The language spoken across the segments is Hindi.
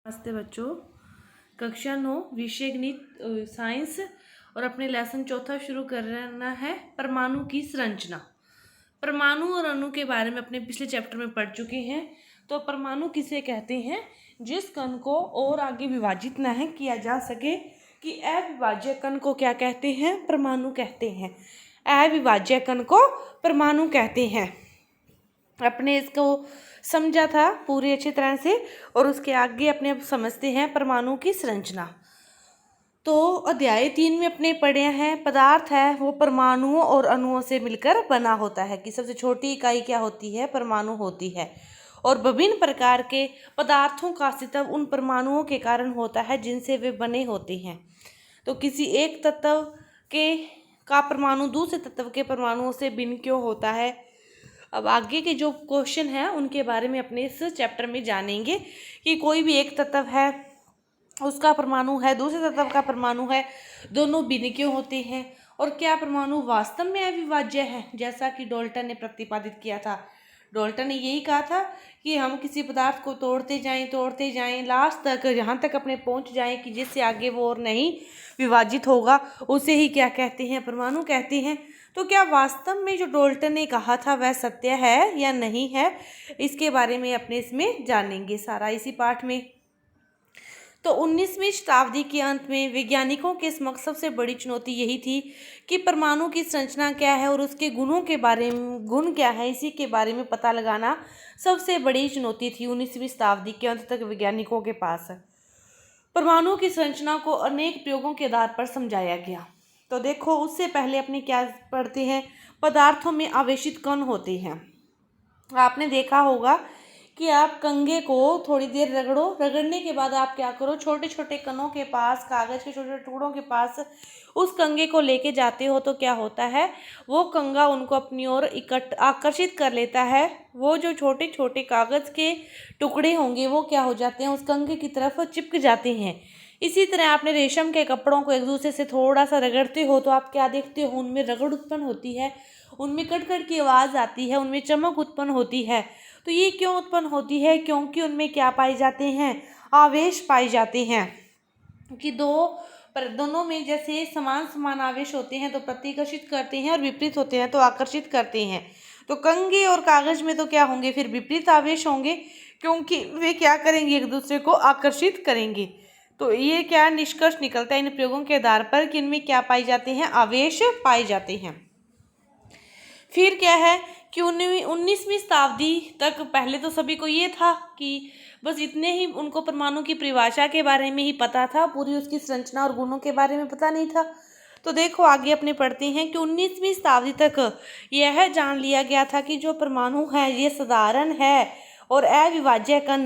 नमस्ते बच्चों। कक्षा 9 विषय गणित साइंस और अपने लेसन चौथा शुरू करना है। परमाणु की संरचना। परमाणु और अणु के बारे में अपने पिछले चैप्टर में पढ़ चुके हैं। तो परमाणु किसे कहते हैं? जिस कण को और आगे विभाजित न है किया जा सके कि अविभाज्य कण को क्या कहते हैं? परमाणु कहते हैं। अविभाज्य कण को परमाणु कहते हैं। अपने इसको समझा था पूरी अच्छी तरह से, और उसके आगे अपने अब समझते हैं परमाणु की संरचना। तो अध्याय 3 में अपने पढ़े हैं पदार्थ है वो परमाणुओं और अणुओं से मिलकर बना होता है कि सबसे छोटी इकाई क्या होती है? परमाणु होती है। और विभिन्न प्रकार के पदार्थों का अस्तित्व उन परमाणुओं के कारण होता है जिनसे वे बने होते हैं। तो किसी एक तत्व का परमाणु दूसरे तत्व के परमाणुओं से भिन्न क्यों होता है? अब आगे के जो क्वेश्चन है उनके बारे में अपने इस चैप्टर में जानेंगे कि कोई भी एक तत्व है उसका परमाणु है दूसरे तत्व का परमाणु है, दोनों भिन्न क्यों होते हैं, और क्या परमाणु वास्तव में अविभाज्य है जैसा कि डाल्टन ने प्रतिपादित किया था। डाल्टन ने यही कहा था कि हम किसी पदार्थ को तोड़ते जाएं लास्ट तक जहाँ तक अपने पहुँच जाएं कि जिससे आगे वो और नहीं विभाजित होगा उसे ही क्या कहते हैं? परमाणु कहते हैं। तो क्या वास्तव में जो डाल्टन ने कहा था वह सत्य है या नहीं है, इसके बारे में अपने इसमें जानेंगे सारा इसी पाठ में। तो 19वीं शताब्दी के अंत में वैज्ञानिकों के समक्ष सबसे बड़ी चुनौती यही थी कि परमाणु की संरचना क्या है और उसके गुणों के बारे में, गुण क्या है, इसी के बारे में पता लगाना सबसे बड़ी चुनौती थी 19वीं शताब्दी के अंत तक वैज्ञानिकों के पास। परमाणु की संरचना को अनेक प्रयोगों के आधार पर समझाया गया। तो देखो, उससे पहले अपने क्या पढ़ते हैं? पदार्थों में आवेशित कण होते हैं। आपने देखा होगा कि आप कंघे को थोड़ी देर रगड़ने के बाद आप क्या करो, छोटे छोटे कणों के पास, कागज के छोटे छोटे टुकड़ों के पास उस कंघे को लेके जाते हो तो क्या होता है? वो कंघा उनको अपनी ओर आकर्षित कर लेता है। वो जो छोटे छोटे कागज के टुकड़े होंगे वो क्या हो जाते हैं? उस कंघे की तरफ चिपक जाते हैं। इसी तरह आपने रेशम के कपड़ों को एक दूसरे से थोड़ा सा रगड़ते हो तो आप क्या देखते हो? उनमें रगड़ उत्पन्न होती है, उनमें कट कट की आवाज़ आती है, उनमें चमक उत्पन्न होती है। तो ये क्यों उत्पन्न होती है? क्योंकि उनमें क्या पाए जाते हैं? आवेश पाए जाते हैं। कि दोनों में जैसे समान समान आवेश होते हैं तो प्रतिकर्षित करते हैं, और विपरीत होते हैं तो आकर्षित करते हैं। तो कंघे और कागज में तो क्या होंगे? फिर विपरीत आवेश होंगे, क्योंकि वे क्या करेंगे? एक दूसरे को आकर्षित करेंगे। तो ये क्या निष्कर्ष निकलता है इन प्रयोगों के आधार पर कि इनमें क्या पाए जाते हैं? आवेश पाए जाते हैं। फिर क्या है कि 19वीं शताब्दी तक पहले तो सभी को ये था कि बस इतने ही उनको परमाणु की परिभाषा के बारे में ही पता था, पूरी उसकी संरचना और गुणों के बारे में पता नहीं था। तो देखो आगे अपने पढ़ते हैं कि 19वीं शताब्दी तक यह जान लिया गया था कि जो परमाणु है ये साधारण है और अविभाज्य कण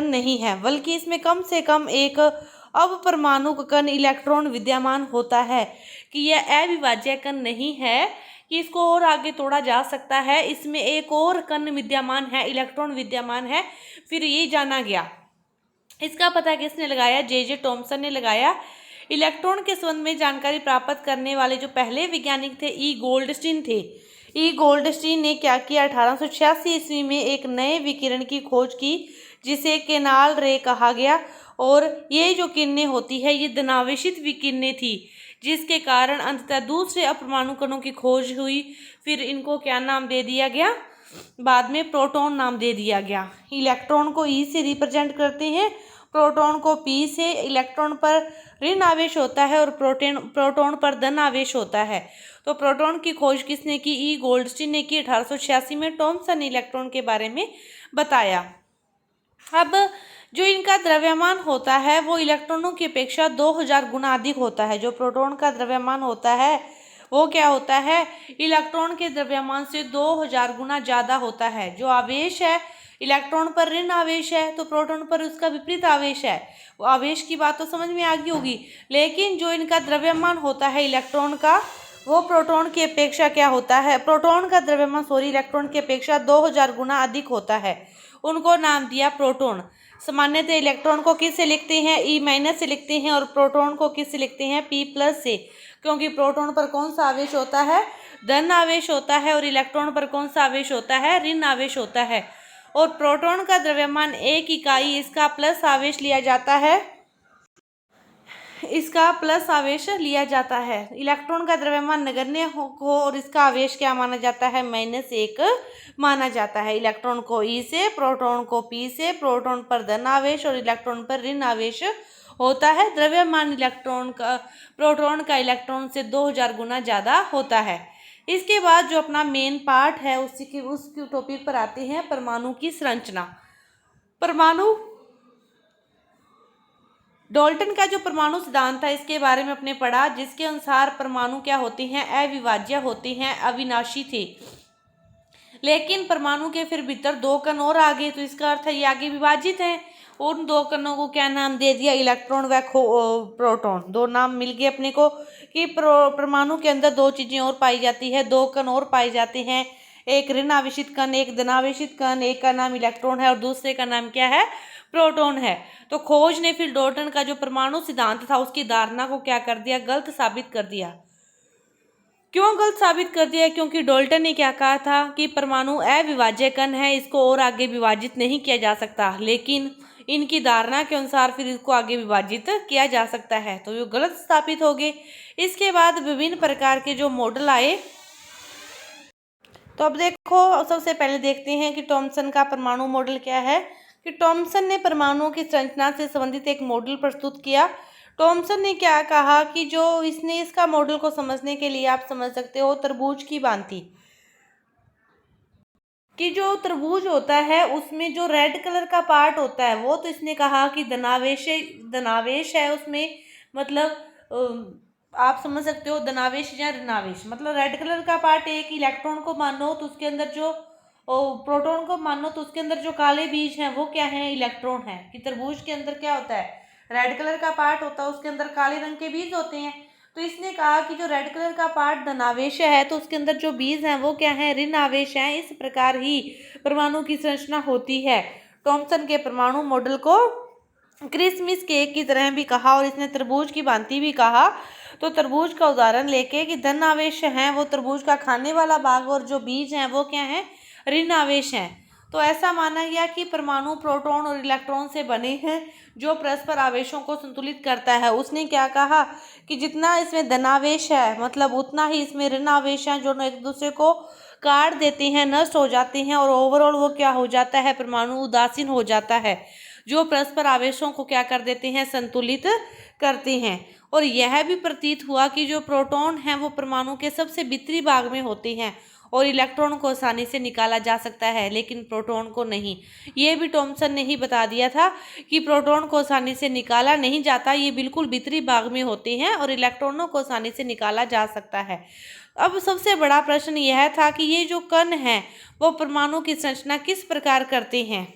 नहीं है, बल्कि इसमें कम से कम एक अपरमाणु कण इलेक्ट्रॉन विद्यमान होता है, कि यह अविभाज्य कण नहीं है कि इसको और आगे तोड़ा जा सकता है, इसमें एक और कण विद्यमान है, इलेक्ट्रॉन विद्यमान है। फिर ये जाना गया। इसका पता किसने लगाया? जे टॉमसन ने लगाया। इलेक्ट्रॉन के संबंध में जानकारी प्राप्त करने वाले जो पहले वैज्ञानिक थे ई गोल्डस्टीन थे। ई गोल्डस्टीन ने क्या किया? 1886 ईस्वी में एक नए विकिरण की खोज की जिसे केनाल रे कहा गया, और ये जो किरणें होती है ये धनावेशित विकिरणें थी, जिसके कारण अंततः दूसरे अपरमाणु कणों की खोज हुई। फिर इनको क्या नाम दे दिया गया? बाद में प्रोटॉन नाम दे दिया गया। इलेक्ट्रॉन को ई से रिप्रेजेंट करते हैं, प्रोटॉन को पी से। इलेक्ट्रॉन पर ऋण आवेश होता है और प्रोटॉन पर धन आवेश होता है। तो प्रोटॉन की खोज किसने की? ई गोल्डस्टीन ने की। 1886 में टॉमसन ने इलेक्ट्रॉन के बारे में बताया। अब जो इनका द्रव्यमान होता है वो इलेक्ट्रॉनों की अपेक्षा 2000 गुना अधिक होता है। जो प्रोटॉन का द्रव्यमान होता है वो क्या होता है? इलेक्ट्रॉन के द्रव्यमान से 2000 गुना ज़्यादा होता है। जो आवेश है इलेक्ट्रॉन पर ऋण आवेश है, तो प्रोटॉन पर उसका विपरीत आवेश है। वो आवेश की बात तो समझ में आ गई होगी, लेकिन जो इनका द्रव्यमान होता है इलेक्ट्रॉन का वो प्रोटॉन की अपेक्षा क्या होता है? प्रोटॉन का द्रव्यमान इलेक्ट्रॉन की अपेक्षा 2000 गुना अधिक होता है। उनको नाम दिया प्रोटॉन। सामान्यतः इलेक्ट्रॉन को किस से लिखते हैं? ई माइनस से लिखते हैं, और प्रोटॉन को किस से लिखते हैं? पी प्लस से, क्योंकि प्रोटॉन पर कौन सा आवेश होता है? धन आवेश होता है, और इलेक्ट्रॉन पर कौन सा आवेश होता है? ऋण आवेश होता है। और प्रोटॉन का द्रव्यमान 1 इकाई इसका प्लस आवेश लिया जाता है, इलेक्ट्रॉन का द्रव्यमान नगण्य हो और इसका आवेश क्या माना जाता है, -1 माना जाता है। इलेक्ट्रॉन को E से, प्रोटॉन को P से, प्रोटॉन पर धन आवेश और इलेक्ट्रॉन पर ऋण आवेश होता है। द्रव्यमान प्रोटॉन का इलेक्ट्रॉन से 2000 गुना ज़्यादा होता है। इसके बाद जो अपना मेन पार्ट है उसकी टॉपिक पर आते हैं, परमाणु की संरचना। डाल्टन का जो परमाणु सिद्धांत था इसके बारे में अपने पढ़ा, जिसके अनुसार परमाणु क्या होती हैं, अविभाज्य होती हैं, अविनाशी थे। लेकिन परमाणु के फिर भीतर 2 कण और आ गए, तो इसका अर्थ है ये आगे विभाजित हैं। उन 2 कणों को क्या नाम दे दिया, इलेक्ट्रॉन व प्रोटॉन। 2 नाम मिल गए अपने को कि परमाणु के अंदर 2 चीजें और पाई जाती है, 2 कण और पाए जाते हैं, एक ऋण आवेशित कण, एक धनावेशित कण। एक का नाम इलेक्ट्रॉन है और दूसरे का नाम क्या है, प्रोटॉन है। तो खोज ने फिर डाल्टन का जो परमाणु सिद्धांत था उसकी धारणा को क्या कर दिया, गलत साबित कर दिया। क्यों गलत साबित कर दिया, क्योंकि डाल्टन ने क्या कहा था कि परमाणु अविभाज्य कण है, इसको और आगे विभाजित नहीं किया जा सकता। लेकिन इनकी धारणा के अनुसार फिर इसको आगे विभाजित किया जा सकता है, तो ये गलत स्थापित हो गए। इसके बाद विभिन्न प्रकार के जो मॉडल आए, तो अब देखो सबसे पहले देखते हैं कि थॉमसन का परमाणु मॉडल क्या है। कि थॉमसन ने परमाणुओं की संरचना से संबंधित एक मॉडल प्रस्तुत किया। थॉमसन ने क्या कहा कि जो इसका मॉडल को समझने के लिए आप समझ सकते हो तरबूज की भांति, कि जो तरबूज होता है उसमें जो रेड कलर का पार्ट होता है वो, तो इसने कहा कि धनावेश है उसमें, मतलब आप समझ सकते हो धनावेश या ऋणावेश। मतलब रेड कलर का पार्ट एक इलेक्ट्रॉन को मानो तो उसके अंदर जो प्रोटॉन को मानो तो उसके अंदर जो काले बीज हैं वो क्या है, इलेक्ट्रॉन है। कि तरबूज के अंदर क्या होता है, रेड कलर का पार्ट होता है, उसके अंदर काले रंग के बीज होते हैं। तो इसने कहा कि जो रेड कलर का पार्ट धनावेश है तो उसके अंदर जो बीज हैं वो क्या है, ऋण आवेश हैं। इस प्रकार ही परमाणु की संरचना होती है। थॉमसन के परमाणु मॉडल को क्रिसमस केक की तरह भी कहा और इसने तरबूज की भांति भी कहा। तो तरबूज का उदाहरण लेके कि धन आवेश हैं वो तरबूज का खाने वाला भाग और जो बीज हैं वो क्या है, ऋण आवेश हैं। तो ऐसा माना गया कि परमाणु प्रोटॉन और इलेक्ट्रॉन से बने हैं जो परस्पर आवेशों को संतुलित करता है। उसने क्या कहा कि जितना इसमें धनावेश है मतलब उतना ही इसमें ऋण आवेश हैं जो एक दूसरे को काट देते हैं, नष्ट हो जाते हैं और ओवरऑल वो क्या हो जाता है, परमाणु उदासीन हो जाता है, जो परस्पर आवेशों को क्या कर देते हैं, संतुलित करते हैं। और यह भी प्रतीत हुआ कि जो प्रोटॉन हैं वो परमाणु के सबसे भीतरी भाग में होते हैं और इलेक्ट्रॉन को आसानी से निकाला जा सकता है, लेकिन प्रोटॉन को नहीं। ये भी थॉमसन ने ही बता दिया था कि प्रोटॉन को आसानी से निकाला नहीं जाता, ये बिल्कुल भीतरी भाग में होते हैं और इलेक्ट्रॉनों को आसानी से निकाला जा सकता है। अब सबसे बड़ा प्रश्न यह था कि ये जो कण हैं वो परमाणु की संरचना किस प्रकार करते हैं।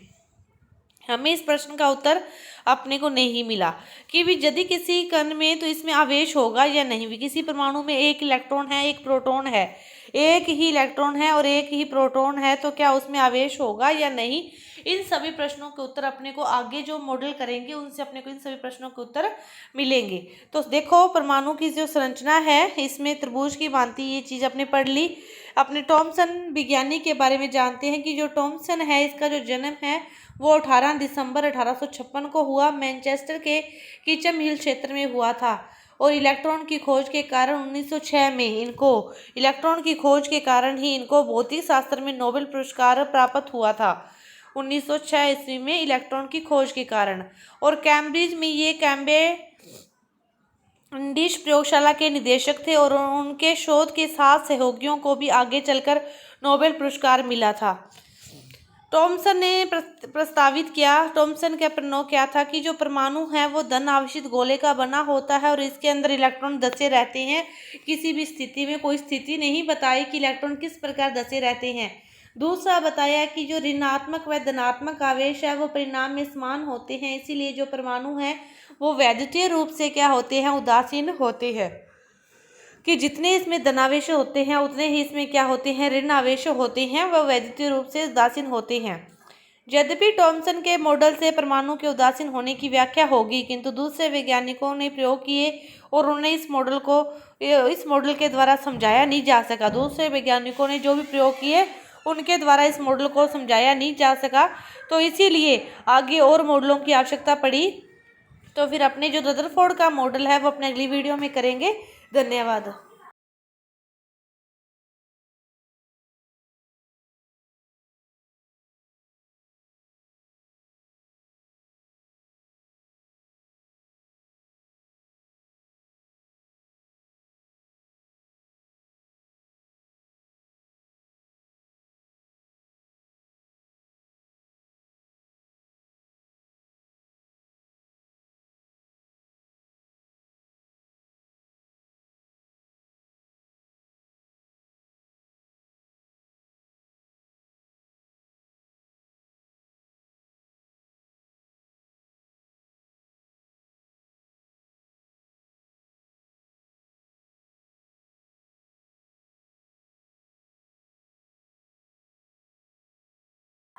हमें इस प्रश्न का उत्तर अपने को नहीं मिला कि भी यदि किसी कण में तो इसमें आवेश होगा या नहीं। भी किसी परमाणु में एक इलेक्ट्रॉन है, एक प्रोटॉन है, एक ही इलेक्ट्रॉन है और एक ही प्रोटॉन है, तो क्या उसमें आवेश होगा या नहीं। इन सभी प्रश्नों के उत्तर अपने को आगे जो मॉडल करेंगे उनसे अपने को इन सभी प्रश्नों के उत्तर मिलेंगे। तो देखो परमाणु की जो संरचना है इसमें तरबूज की भांति ये चीज़ अपने पढ़ ली। अपने थॉमसन विज्ञानी के बारे में जानते हैं कि जो थॉमसन है इसका जो जन्म है वो 18 दिसंबर 1856 को हुआ, मैनचेस्टर के किचम हिल क्षेत्र में हुआ था। और इलेक्ट्रॉन की खोज के कारण 1906 में इनको भौतिक शास्त्र में नोबेल पुरस्कार प्राप्त हुआ था। 1906 ईस्वी में इलेक्ट्रॉन की खोज के कारण। और कैम्ब्रिज में ये कैम्ब्रिज प्रयोगशाला के निदेशक थे और उनके शोध के 7 सहयोगियों को भी आगे चलकर नोबेल पुरस्कार मिला था। थॉमसन ने प्रस्तावित किया, थॉमसन का प्रयोग क्या था कि जो परमाणु है वो धन आवेशित गोले का बना होता है और इसके अंदर इलेक्ट्रॉन धसे रहते हैं। किसी भी स्थिति में कोई स्थिति नहीं बताई कि इलेक्ट्रॉन किस प्रकार धसे रहते हैं। दूसरा बताया कि जो ऋणात्मक व धनात्मक आवेश है वो परिणाम में समान होते हैं, इसीलिए जो परमाणु है वो वैद्युतीय रूप से क्या होते हैं, उदासीन होते हैं। कि जितने इसमें धनावेश होते हैं उतने ही इसमें क्या होते हैं, ऋण आवेश होते हैं, वह वैद्युतीय रूप से उदासीन होते हैं। यद्यपि थॉमसन के मॉडल से परमाणु के उदासीन होने की व्याख्या होगी, किंतु दूसरे वैज्ञानिकों ने प्रयोग किए और उन्हें इस मॉडल के द्वारा समझाया नहीं जा सका। दूसरे वैज्ञानिकों ने जो भी प्रयोग किए उनके द्वारा इस मॉडल को समझाया नहीं जा सका, तो इसीलिए आगे और मॉडलों की आवश्यकता पड़ी। तो फिर अपने जो रदरफोर्ड का मॉडल है वो अपने अगली वीडियो में करेंगे। धन्यवाद।